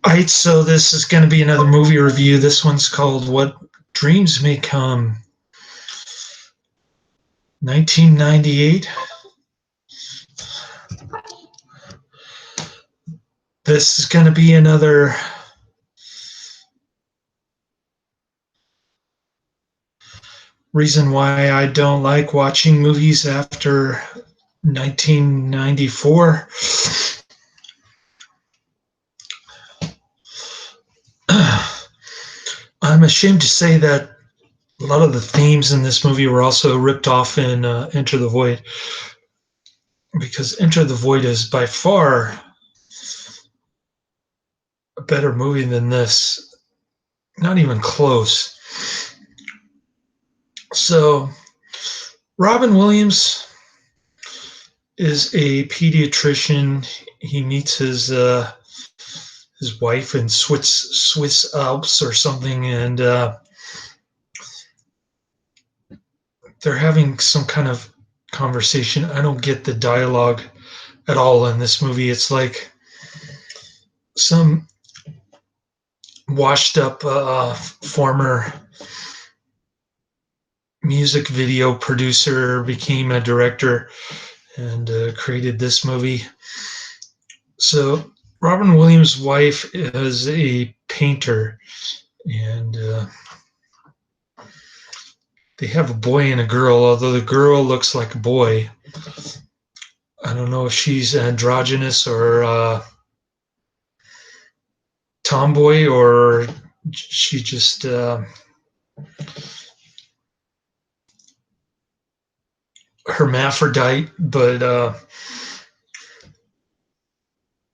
All right, so this is going to be another movie review. This one's called What Dreams May Come, 1998. This is going to be another reason why I don't like watching movies after 1994. I'm ashamed to say that a lot of the themes in this movie were also ripped off in Enter the Void, because Enter the Void is by far a better movie than this. Not even close. So, Robin Williams is a pediatrician. He meets his wife in Swiss Alps or something, and they're having some kind of conversation. I don't get the dialogue at all in this movie. It's like some washed up former music video producer became a director and created this movie. So Robin Williams' wife is a painter, and they have a boy and a girl, although the girl looks like a boy. I don't know if she's androgynous or tomboy, or she just hermaphrodite, but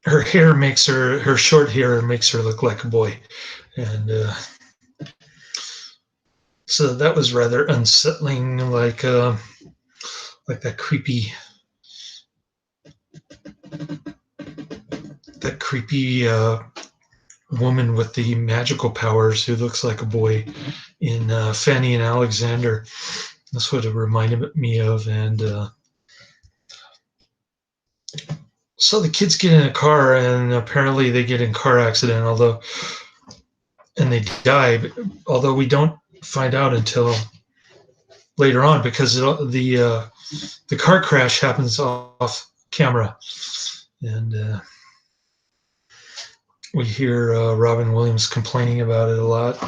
her hair makes her short hair makes her look like a boy, and so that was rather unsettling, like that creepy woman with the magical powers who looks like a boy in Fanny and Alexander. That's what it reminded me of. And so the kids get in a car, and apparently they get in a car accident, and they die, although we don't find out until later on, because the car crash happens off camera, and we hear Robin Williams complaining about it a lot.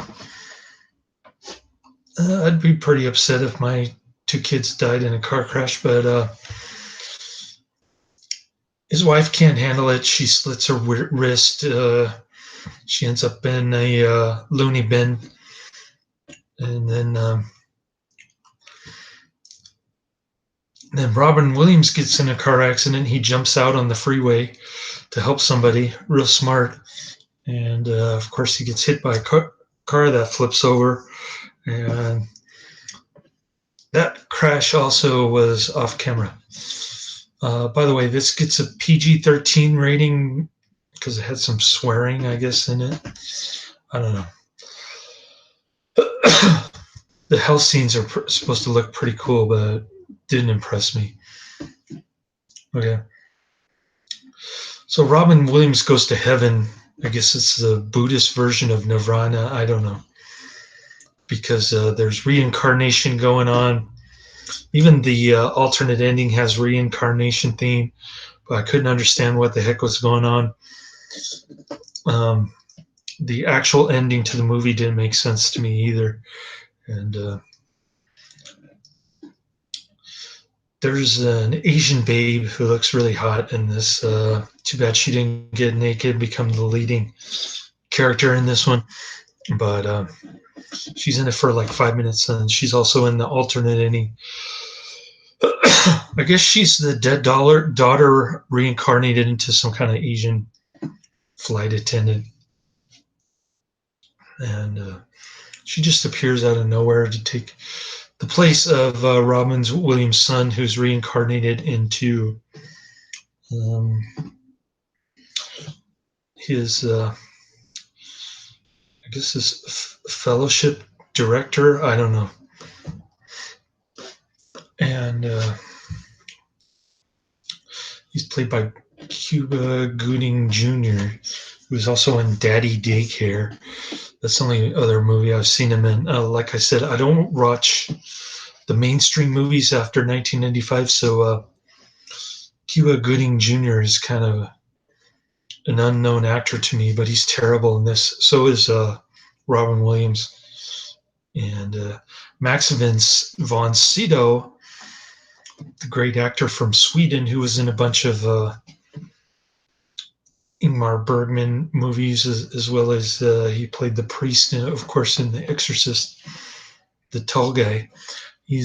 I'd be pretty upset if my two kids died in a car crash, but his wife can't handle it. She slits her wrist. She ends up in a loony bin, and then Robin Williams gets in a car accident. He jumps out on the freeway to help somebody, real smart, and of course he gets hit by a car that flips over, and that crash also was off camera. By the way, this gets a PG-13 rating because it had some swearing, I guess, in it. I don't know. The hell scenes are supposed to look pretty cool, but didn't impress me. Okay. So Robin Williams goes to heaven. I guess it's the Buddhist version of Nirvana. I don't know. Because there's reincarnation going on. Even the alternate ending has reincarnation theme, but I couldn't understand what the heck was going on. The actual ending to the movie didn't make sense to me either. And there's an Asian babe who looks really hot in this. Too bad she didn't get naked, become the leading character in this one. But she's in it for like 5 minutes, and she's also in the alternate ending. I guess she's the dead daughter reincarnated into some kind of Asian flight attendant. And she just appears out of nowhere to take the place of Robin Williams' son, who's reincarnated into his, I guess, his fellowship director. I don't know. And he's played by Cuba Gooding Jr., who's also in Daddy Daycare. That's the only other movie I've seen him in. Like I said, I don't watch the mainstream movies after 1995, so Cuba Gooding Jr. is kind of an unknown actor to me, but he's terrible in this. So is Robin Williams. And Max von Sydow, the great actor from Sweden who was in a bunch of Ingmar Bergman movies, as well as he played the priest, of course, in The Exorcist, the tall guy. He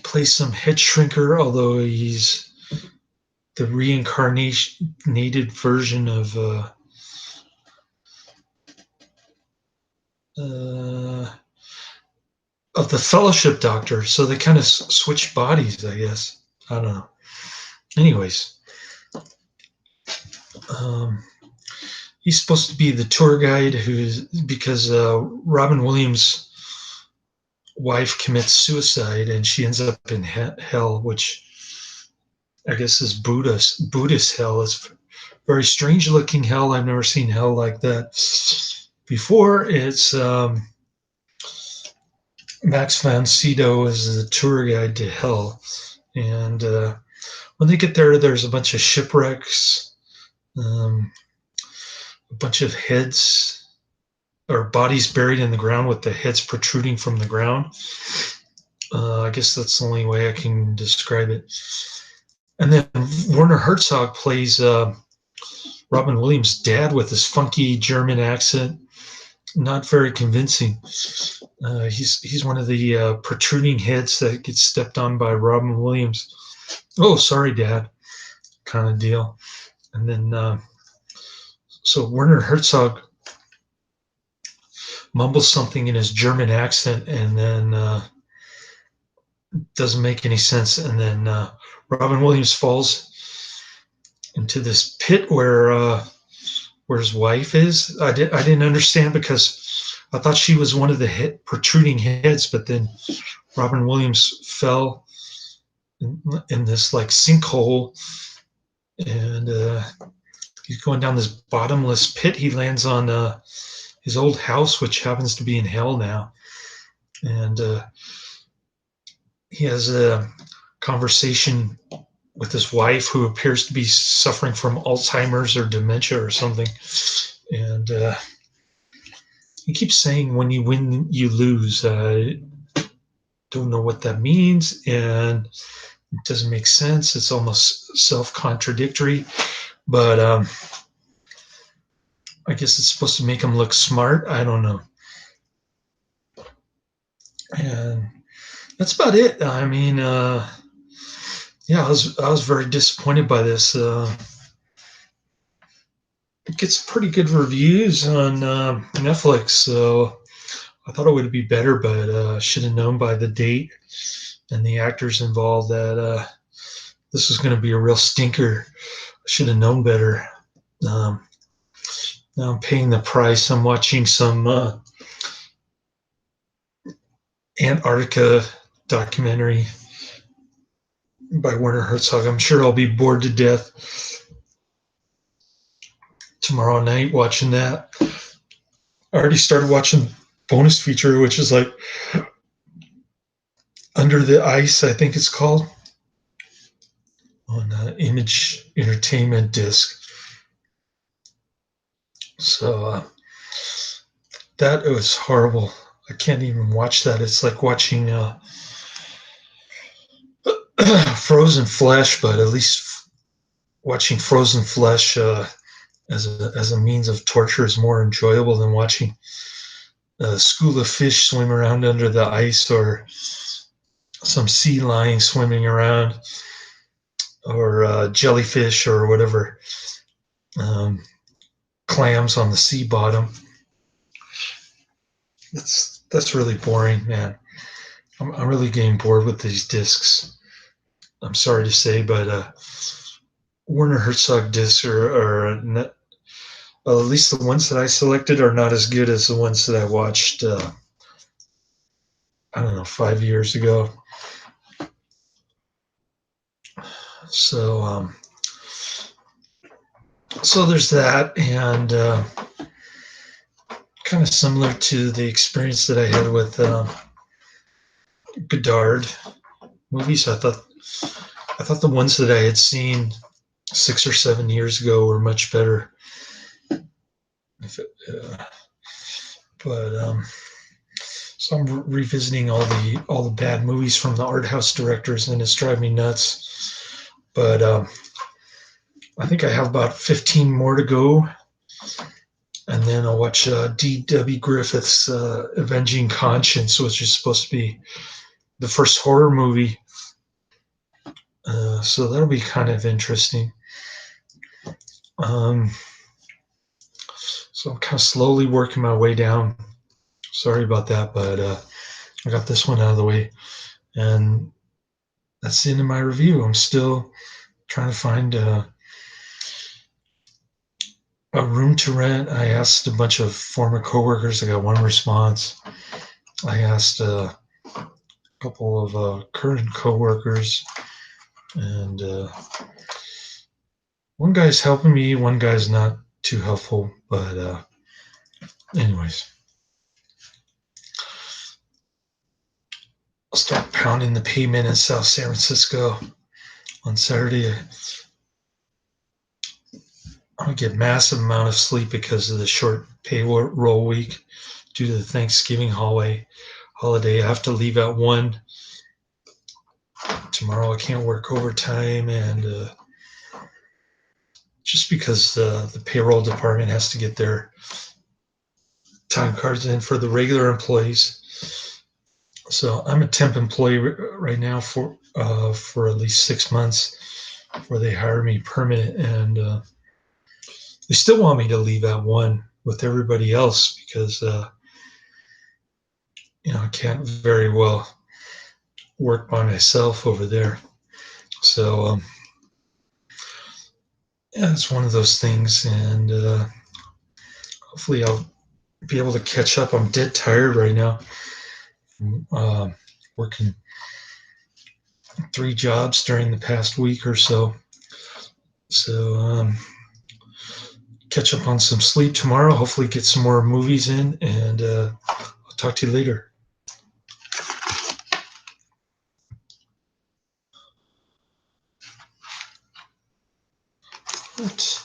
plays some head shrinker, although he's the reincarnated version of the Fellowship Doctor. So they kind of switch bodies, I guess. I don't know. Anyways, he's supposed to be the tour guide because Robin Williams' wife commits suicide and she ends up in hell, which I guess is Buddhist hell. Is very strange looking hell. I've never seen hell like that before. It's Max von Sydow is the tour guide to hell, and when they get there, there's a bunch of shipwrecks, a bunch of heads or bodies buried in the ground with the heads protruding from the ground. I guess that's the only way I can describe it. And then Werner Herzog plays Robin Williams' dad with his funky German accent. Not very convincing. He's one of the protruding heads that gets stepped on by Robin Williams. Oh, sorry, Dad, kind of deal. And then, so Werner Herzog mumbles something in his German accent, and then doesn't make any sense. And then Robin Williams falls into this pit where his wife is. I didn't understand because I thought she was one of the protruding heads, but then Robin Williams fell in this like sinkhole, and he's going down this bottomless pit. He lands on his old house, which happens to be in hell now, and he has a conversation with his wife, who appears to be suffering from Alzheimer's or dementia or something, and he keeps saying, "When you win, you lose." Don't know what that means, and it doesn't make sense. It's almost self-contradictory, but I guess it's supposed to make him look smart. I don't know. And that's about it. I mean, yeah, I was very disappointed by this. It gets pretty good reviews on Netflix, so I thought it would be better, but should have known by the date and the actors involved that this was going to be a real stinker. I should have known better. Now I'm paying the price. I'm watching some Antarctica documentary by Werner Herzog. I'm sure I'll be bored to death tomorrow night watching that. I already started watching bonus feature, which is like Under the Ice, I think it's called, on Image Entertainment disc. So that was horrible. I can't even watch that. It's like watching frozen flesh, but at least watching frozen flesh as a means of torture is more enjoyable than watching a school of fish swim around under the ice, or some sea lion swimming around, or jellyfish, or whatever, clams on the sea bottom. That's really boring, man. I'm really getting bored with these discs. I'm sorry to say, but Werner Herzog discs are not, well, at least the ones that I selected are not as good as the ones that I watched, I don't know, 5 years ago. So so there's that, and kind of similar to the experience that I had with Godard movies. I thought the ones that I had seen 6 or 7 years ago were much better. If it, but So I'm revisiting all the bad movies from the art house directors, and it's driving me nuts. But I think I have about 15 more to go, and then I'll watch D.W. Griffith's Avenging Conscience, which is supposed to be the first horror movie. So that'll be kind of interesting. Um, so I'm kind of slowly working my way down. Sorry about that, but I got this one out of the way, and that's the end of my review. I'm still trying to find a room to rent. I asked a bunch of former coworkers. I got one response. I asked a couple of current coworkers, and one guy's helping me. One guy's not too helpful, but anyways, I'll start pounding the pavement in South San Francisco on Saturday. I'm gonna get massive amount of sleep because of the short payroll week due to the Thanksgiving holiday. I have to leave at 1 tomorrow. I can't work overtime, and just because the payroll department has to get their time cards in for the regular employees. So I'm a temp employee right now for at least 6 months before they hire me permanent, and they still want me to leave at 1 with everybody else because I can't very well work by myself over there. So yeah, it's one of those things, and hopefully I'll be able to catch up. I'm dead tired right now. Uh, Working 3 jobs during the past week or so. So catch up on some sleep tomorrow. Hopefully get some more movies in, and I'll talk to you later. What?